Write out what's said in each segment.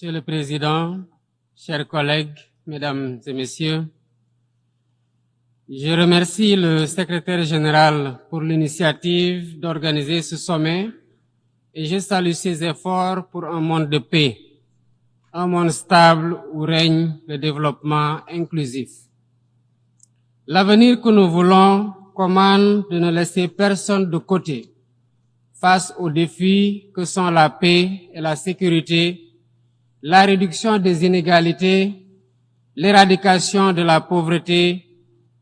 Monsieur le Président, chers collègues, Mesdames et Messieurs, je remercie le Secrétaire général pour l'initiative d'organiser ce sommet et je salue ses efforts pour un monde de paix, un monde stable où règne le développement inclusif. L'avenir que nous voulons commande de ne laisser personne de côté face aux défis que sont la paix et la sécurité, la réduction des inégalités, l'éradication de la pauvreté,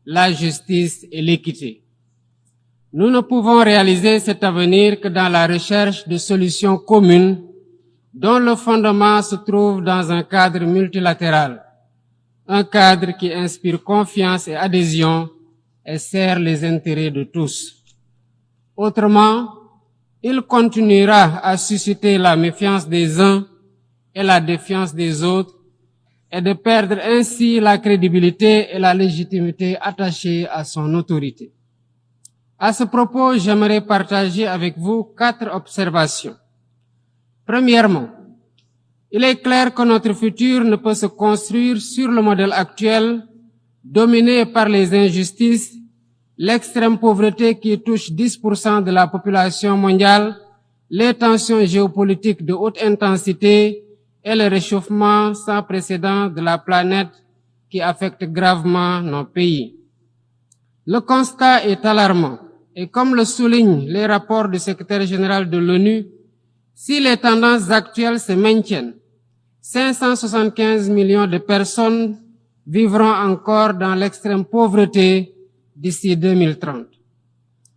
la justice et l'équité. Nous ne pouvons réaliser cet avenir que dans la recherche de solutions communes dont le fondement se trouve dans un cadre multilatéral, un cadre qui inspire confiance et adhésion et sert les intérêts de tous. Autrement, il continuera à susciter la méfiance des uns et la défiance des autres et de perdre ainsi la crédibilité et la légitimité attachées à son autorité. À ce propos, j'aimerais partager avec vous 4 observations. Premièrement, il est clair que notre futur ne peut se construire sur le modèle actuel dominé par les injustices, l'extrême pauvreté qui touche 10% de la population mondiale, les tensions géopolitiques de haute intensité et le réchauffement sans précédent de la planète qui affecte gravement nos pays. Le constat est alarmant et comme le soulignent les rapports du secrétaire général de l'ONU, si les tendances actuelles se maintiennent, 575 millions de personnes vivront encore dans l'extrême pauvreté d'ici 2030,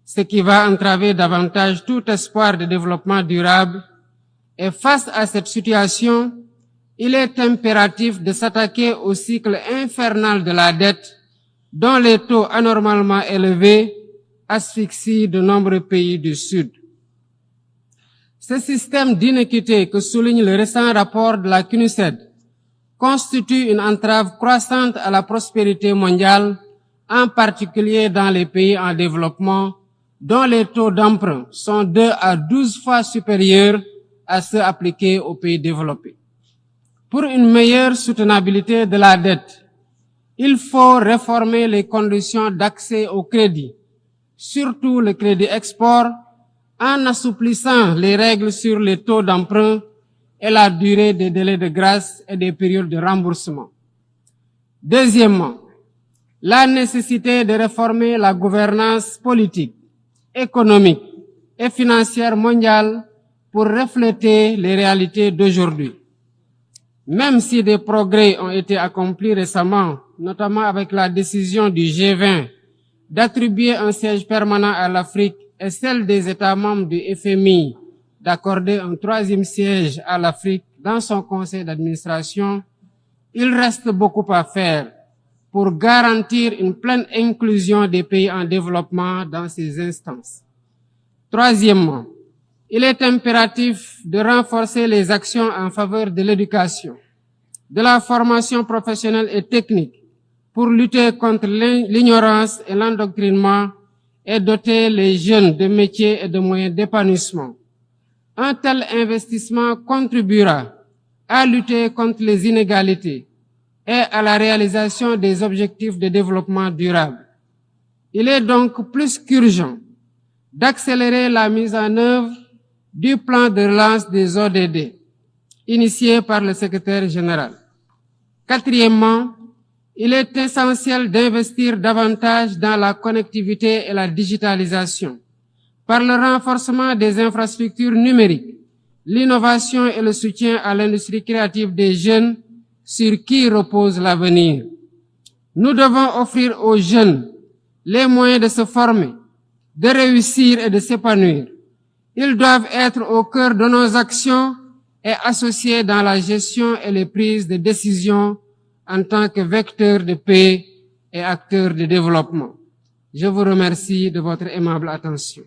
ce qui va entraver davantage tout espoir de développement durable. Et face à cette situation, il est impératif de s'attaquer au cycle infernal de la dette, dont les taux anormalement élevés asphyxient de nombreux pays du Sud. Ce système d'inéquité que souligne le récent rapport de la CNUSED constitue une entrave croissante à la prospérité mondiale, en particulier dans les pays en développement, dont les taux d'emprunt sont 2 à 12 fois supérieurs à ceux appliqués aux pays développés. Pour une meilleure soutenabilité de la dette, il faut réformer les conditions d'accès au crédit, surtout le crédit export, en assouplissant les règles sur les taux d'emprunt et la durée des délais de grâce et des périodes de remboursement. Deuxièmement, la nécessité de réformer la gouvernance politique, économique et financière mondiale pour refléter les réalités d'aujourd'hui. Même si des progrès ont été accomplis récemment, notamment avec la décision du G20 d'attribuer un siège permanent à l'Afrique et celle des États membres du FMI d'accorder un 3e siège à l'Afrique dans son conseil d'administration, il reste beaucoup à faire pour garantir une pleine inclusion des pays en développement dans ces instances. Troisièmement, il est impératif de renforcer les actions en faveur de l'éducation, de la formation professionnelle et technique pour lutter contre l'ignorance et l'endoctrinement et doter les jeunes de métiers et de moyens d'épanouissement. Un tel investissement contribuera à lutter contre les inégalités et à la réalisation des objectifs de développement durable. Il est donc plus qu'urgent d'accélérer la mise en œuvre du plan de relance des ODD, initié par le secrétaire général. Quatrièmement, il est essentiel d'investir davantage dans la connectivité et la digitalisation, par le renforcement des infrastructures numériques, l'innovation et le soutien à l'industrie créative des jeunes sur qui repose l'avenir. Nous devons offrir aux jeunes les moyens de se former, de réussir et de s'épanouir. Ils doivent être au cœur de nos actions et associés dans la gestion et les prises de décisions en tant que vecteurs de paix et acteurs de développement. Je vous remercie de votre aimable attention.